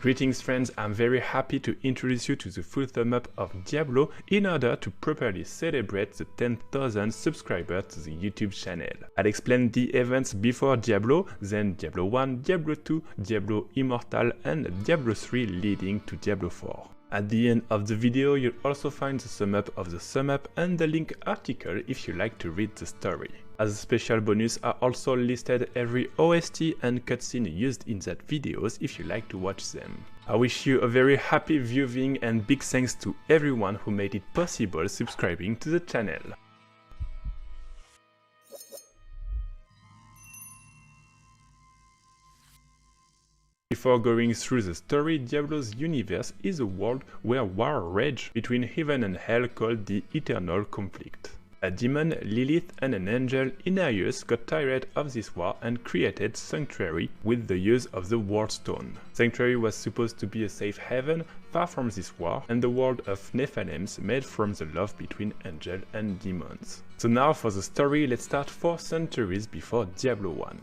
Greetings friends, I'm very happy to introduce you to the full thumb up of Diablo in order to properly celebrate the 10,000 subscribers to the YouTube channel. I'll explain the events before Diablo, then Diablo 1, Diablo 2, Diablo Immortal and Diablo 3 leading to Diablo 4. At the end of the video you'll also find the sum up of the sum up and the link article if you like to read the story. As a special bonus are also listed every OST and cutscene used in that videos if you like to watch them. I wish you a very happy viewing and big thanks to everyone who made it possible subscribing to the channel. Before going through the story, Diablo's universe is a world where war rages between heaven and hell called the Eternal Conflict. A demon, Lilith, and an angel, Inaius, got tired of this war and created Sanctuary with the use of the War Stone. Sanctuary was supposed to be a safe haven far from this war and the world of Nephalems made from the love between angel and demons. So now for the story, let's start 4 centuries before Diablo 1.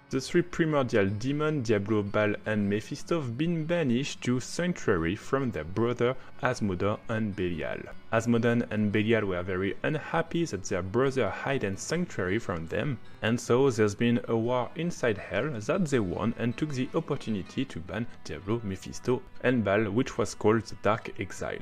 The 3 primordial demons, Diablo, Baal and Mephisto, have been banished to Sanctuary from their brother Asmodon and Belial. Asmodon and Belial were very unhappy that their brother hid Sanctuary from them, and so there's been a war inside Hell that they won and took the opportunity to ban Diablo, Mephisto and Baal, which was called the Dark Exile.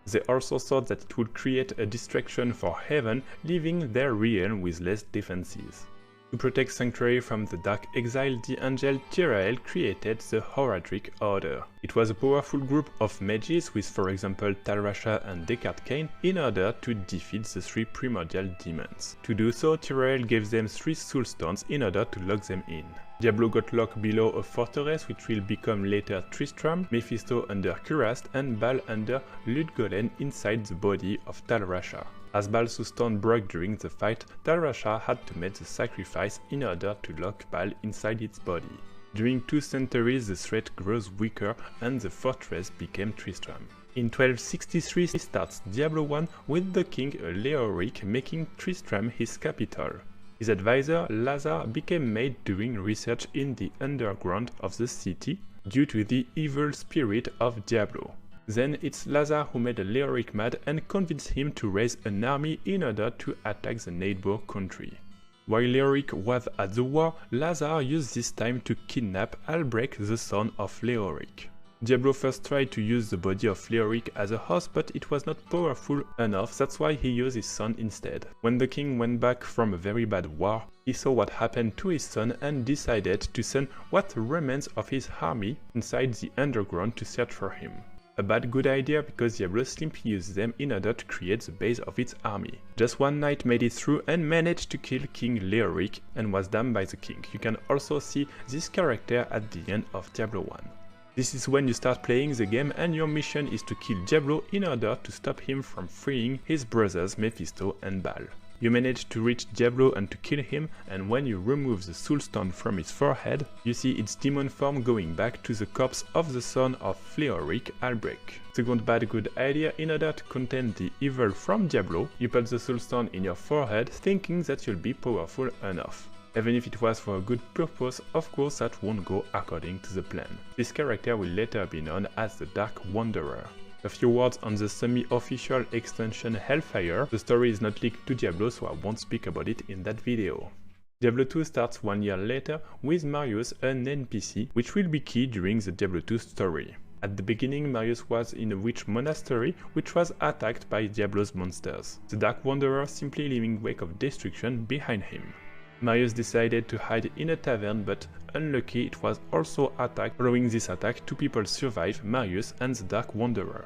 They also thought that it would create a distraction for Heaven, leaving their realm with less defenses. To protect Sanctuary from the Dark Exile, the angel Tyrael created the Horadric Order. It was a powerful group of mages with, for example, Talrasha and Descartes Cain, in order to defeat the 3 primordial demons. To do so, Tyrael gave them 3 soul stones in order to lock them in. Diablo got locked below a fortress which will become later Tristram, Mephisto under Curast and Baal under Ludgolem inside the body of Talrasha. As Baal's stone broke during the fight, Talrasha had to make the sacrifice in order to lock Baal inside its body. During 2 centuries the threat grows weaker and the fortress became Tristram. In 1263 starts Diablo 1 with the king Leoric making Tristram his capital. His advisor Lazar became made doing research in the underground of the city due to the evil spirit of Diablo. Then it's Lazar who made Leoric mad and convinced him to raise an army in order to attack the neighbor country. While Leoric was at the war, Lazar used this time to kidnap Albrecht, the son of Leoric. Diablo first tried to use the body of Leoric as a host, but it was not powerful enough, that's why he used his son instead. When the king went back from a very bad war, he saw what happened to his son and decided to send what remains of his army inside the underground to search for him. A bad good idea because Diablo simply used them in order to create the base of its army. Just one knight made it through and managed to kill King Leoric and was damned by the king. You can also see this character at the end of Diablo 1. This is when you start playing the game and your mission is to kill Diablo in order to stop him from freeing his brothers Mephisto and Baal. You manage to reach Diablo and to kill him, and when you remove the soul stone from its forehead, you see its demon form going back to the corpse of the son of Leoric, Albrecht. Second bad good idea, in order to contain the evil from Diablo, you put the soul stone in your forehead thinking that you'll be powerful enough. Even if it was for a good purpose, of course that won't go according to the plan. This character will later be known as the Dark Wanderer. A few words on the semi-official extension Hellfire. The story is not linked to Diablo, so I won't speak about it in that video. Diablo 2 starts 1 year later with Marius, an NPC, which will be key during the Diablo 2 story. At the beginning, Marius was in a witch monastery which was attacked by Diablo's monsters, the Dark Wanderer simply leaving wake of destruction behind him. Marius decided to hide in a tavern, but unlucky it was also attacked. Following this attack, 2 people survived, Marius and the Dark Wanderer.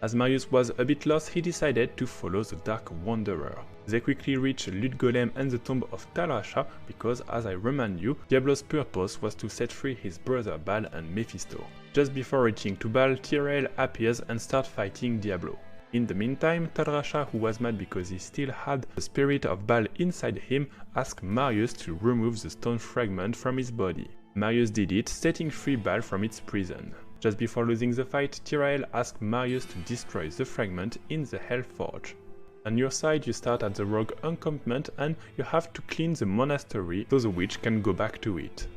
As Marius was a bit lost, he decided to follow the Dark Wanderer. They quickly reached Ludgolem and the tomb of Talrasha because, as I remind you, Diablo's purpose was to set free his brother Baal and Mephisto. Just before reaching to Baal, Tyrael appears and starts fighting Diablo. In the meantime, Talrasha, who was mad because he still had the spirit of Baal inside him, asked Marius to remove the stone fragment from his body. Marius did it, setting free Baal from its prison. Just before losing the fight, Tyrael asked Marius to destroy the fragment in the Hellforge. On your side, you start at the rogue encampment and you have to clean the monastery so the witch can go back to it.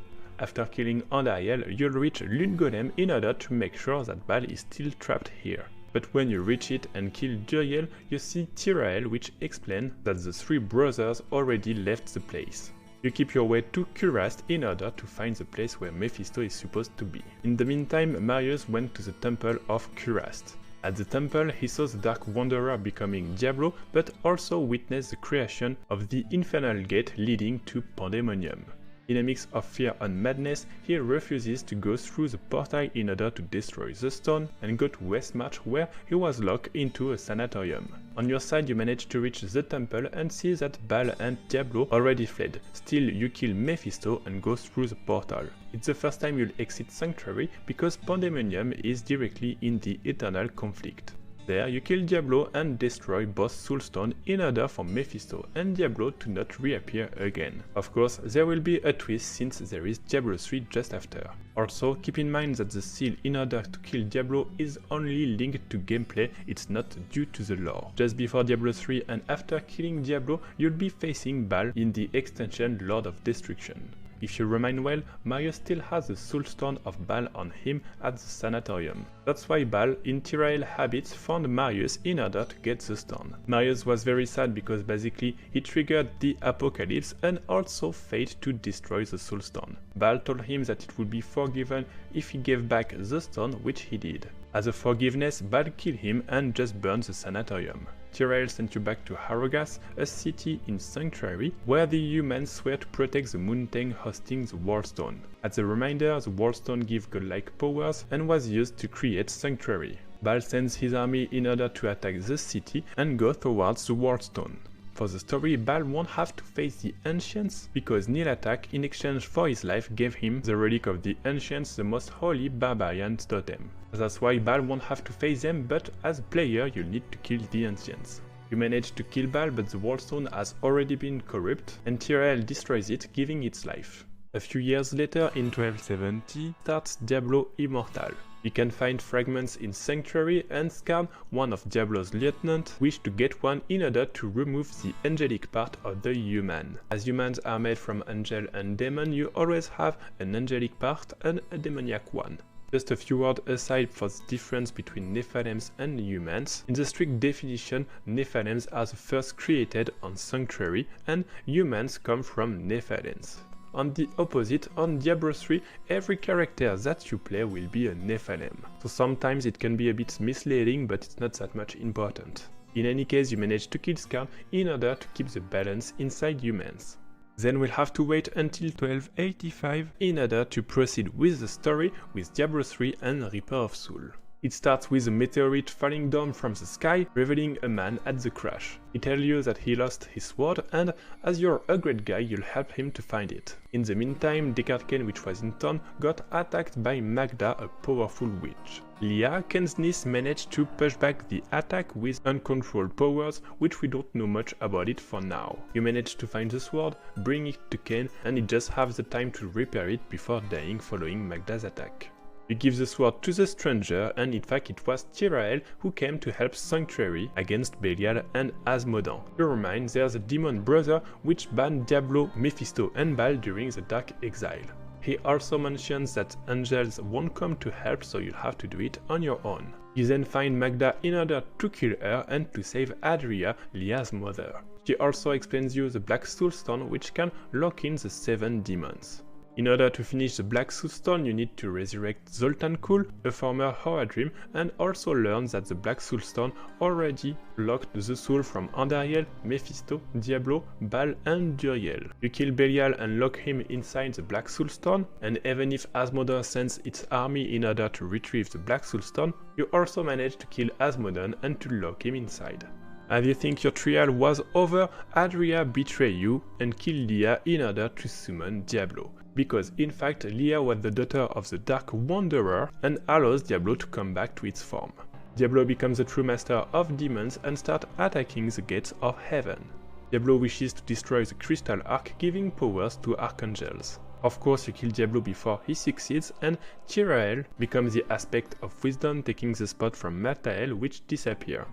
After killing Andariel, you'll reach Lune Golem in order to make sure that Baal is still trapped here. But when you reach it and kill Duriel, you see Tyrael, which explains that the three brothers already left the place. You keep your way to Kurast in order to find the place where Mephisto is supposed to be. In the meantime, Marius went to the temple of Kurast. At the temple, he saw the Dark Wanderer becoming Diablo, but also witnessed the creation of the Infernal Gate leading to Pandemonium. In a mix of fear and madness, he refuses to go through the portal in order to destroy the stone and go to Westmarch, where he was locked into a sanatorium. On your side, you manage to reach the temple and see that Baal and Diablo already fled. Still, you kill Mephisto and go through the portal. It's the first time you'll exit Sanctuary because Pandemonium is directly in the Eternal Conflict. There, you kill Diablo and destroy both Soulstone in order for Mephisto and Diablo to not reappear again. Of course, there will be a twist since there is Diablo 3 just after. Also, keep in mind that the seal in order to kill Diablo is only linked to gameplay, it's not due to the lore. Just before Diablo 3 and after killing Diablo, you'll be facing Baal in the extension Lord of Destruction. If you remind well, Marius still has the Soulstone of Baal on him at the sanatorium. That's why Baal, in Tyrael habits, found Marius in order to get the stone. Marius was very sad because basically he triggered the apocalypse and also failed to destroy the Soulstone. Baal told him that it would be forgiven if he gave back the stone, which he did. As a forgiveness, Baal killed him and just burned the sanatorium. Tyrael sent you back to Harrogas, a city in Sanctuary, where the humans swear to protect the mountain hosting the Wallstone. As a reminder, the Wallstone gives godlike powers and was used to create Sanctuary. Baal sends his army in order to attack the city and go towards the Wallstone. For the story, Baal won't have to face the Ancients because Nilatak, in exchange for his life, gave him the relic of the Ancients, the most holy barbarian totem. That's why Baal won't have to face them, but as a player you'll need to kill the Ancients. You manage to kill Baal, but the Wallstone has already been corrupt, and Tyrael destroys it, giving its life. A few years later, in 1270, starts Diablo Immortal. You can find fragments in Sanctuary, and Skarn, one of Diablo's lieutenants, wished to get one in order to remove the angelic part of the human. As humans are made from angel and demon, you always have an angelic part and a demoniac one. Just a few words aside for the difference between Nephalems and humans. In the strict definition, Nephalems are the first created on Sanctuary, and humans come from Nephalems. On the opposite, on Diablo 3, every character that you play will be a Nephalem. So sometimes it can be a bit misleading, but it's not that much important. In any case, you manage to kill Skarn in order to keep the balance inside humans. Then we'll have to wait until 1285 in order to proceed with the story with Diablo 3 and Reaper of Soul. It starts with a meteorite falling down from the sky, revealing a man at the crash. He tells you that he lost his sword, and as you're a great guy, you'll help him to find it. In the meantime, Deckard, which was in town, got attacked by Magda, a powerful witch. Leah, Kain's niece, managed to push back the attack with uncontrolled powers, which we don't know much about it for now. You manage to find the sword, bring it to Kain, and he just has the time to repair it before dying following Magda's attack. You give the sword to the stranger, and in fact it was Tyrael who came to help Sanctuary against Belial and Asmodan. You remind there's a demon brother which banned Diablo, Mephisto and Baal during the Dark Exile. He also mentions that angels won't come to help, so you'll have to do it on your own. You then find Magda in order to kill her and to save Adria, Leah's mother. She also explains you the Black Soulstone, which can lock in the 7 demons. In order to finish the Black Soulstone, you need to resurrect Zoltan Kull, a former Horadrim, and also learn that the Black Soulstone already locked the soul from Andariel, Mephisto, Diablo, Baal and Duriel. You kill Belial and lock him inside the Black Soulstone, and even if Asmodan sends its army in order to retrieve the Black Soulstone, you also manage to kill Asmodan and to lock him inside. As you think your trial was over, Adria betrays you and kills Leah in order to summon Diablo. Because in fact Leah was the daughter of the Dark Wanderer and allows Diablo to come back to its form. Diablo becomes the true master of demons and starts attacking the gates of heaven. Diablo wishes to destroy the Crystal Ark, giving powers to archangels. Of course you kill Diablo before he succeeds, and Tyrael becomes the aspect of wisdom, taking the spot from Mathael, which disappears.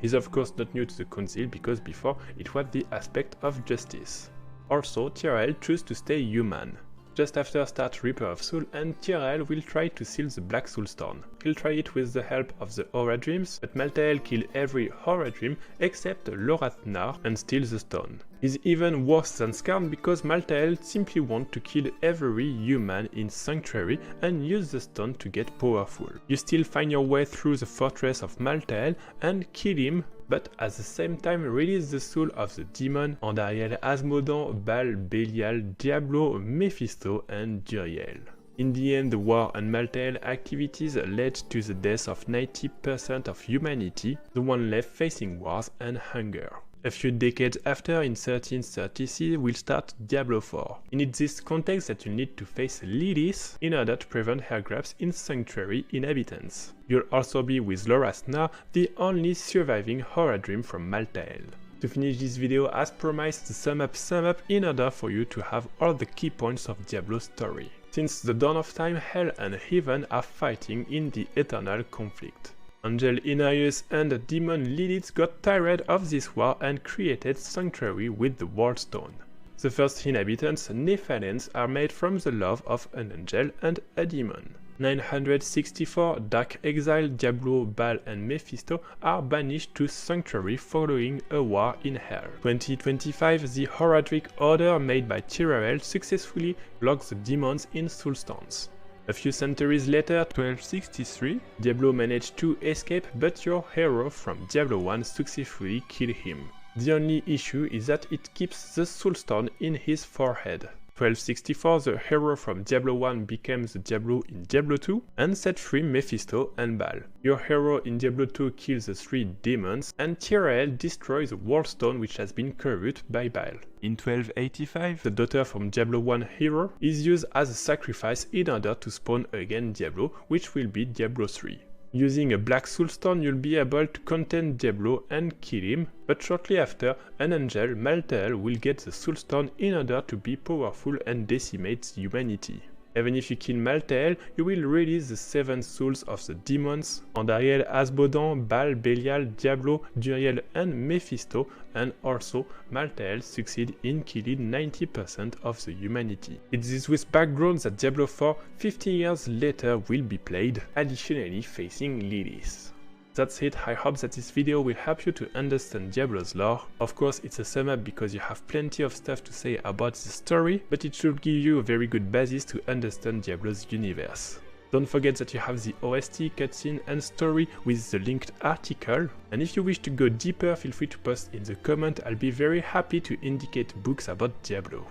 He's of course not new to the council because before it was the aspect of justice. Also, Tyrael chose to stay human. Just after starts Reaper of Soul, and Tyrell will try to seal the Black Soul Stone. He'll try it with the help of the Aura Dreams, but Malthael kills every Aura Dream except Lorathnar and steals the stone. He's even worse than Skarn because Malthael simply wants to kill every human in Sanctuary and use the stone to get powerful. You still find your way through the fortress of Malthael and kill him, but at the same time release the soul of the demon Andariel, Asmodan, Baal, Belial, Diablo, Mephisto and Duriel. In the end, the war and Malthael activities led to the death of 90% of humanity, the one left facing wars and hunger. A few decades after, in 1336, will start Diablo IV. In this context that you need to face Lilith in order to prevent her grabs in Sanctuary inhabitants. You'll also be with Lorathnar, the only surviving horror dream from Malthael. To finish this video, as promised, the sum up in order for you to have all the key points of Diablo's story. Since the dawn of time, Hell and Heaven are fighting in the eternal conflict. Angel Inarius and demon Lilith got tired of this war and created Sanctuary with the World Stone. The first inhabitants, Nephalems, are made from the love of an angel and a demon. 964, Dark Exile, Diablo, Baal and Mephisto are banished to Sanctuary following a war in Hell. 2025, the Horadric Order made by Tyrell successfully locks the demons in Soulstones. A few centuries later, 1263, Diablo managed to escape, but your hero from Diablo 1 successfully killed him. The only issue is that it keeps the Soulstone in his forehead. 1264, the hero from Diablo 1 becomes the Diablo in Diablo 2 and set free Mephisto and Baal. Your hero in Diablo 2 kills the 3 demons and Tyrell destroys the World Stone which has been corrupted by Baal. In 1285, the daughter from Diablo 1 hero is used as a sacrifice in order to spawn again Diablo, which will be Diablo 3. Using a Black Soul Stone, you'll be able to contain Diablo and kill him, but shortly after, an angel, Malthael, will get the Soul Stone in order to be powerful and decimate humanity. Even if you kill Malthael, you will release the 7 souls of the demons, Andariel, Asmodan, Baal, Belial, Diablo, Duriel and Mephisto, and also Malthael succeed in killing 90% of the humanity. It is with background that Diablo IV 50 years later will be played, additionally facing Lilith. That's it. I hope that this video will help you to understand Diablo's lore. Of course, it's a sum up because you have plenty of stuff to say about the story, but it should give you a very good basis to understand Diablo's universe. Don't forget that you have the OST, cutscene and story with the linked article. And if you wish to go deeper, feel free to post in the comment. I'll be very happy to indicate books about Diablo.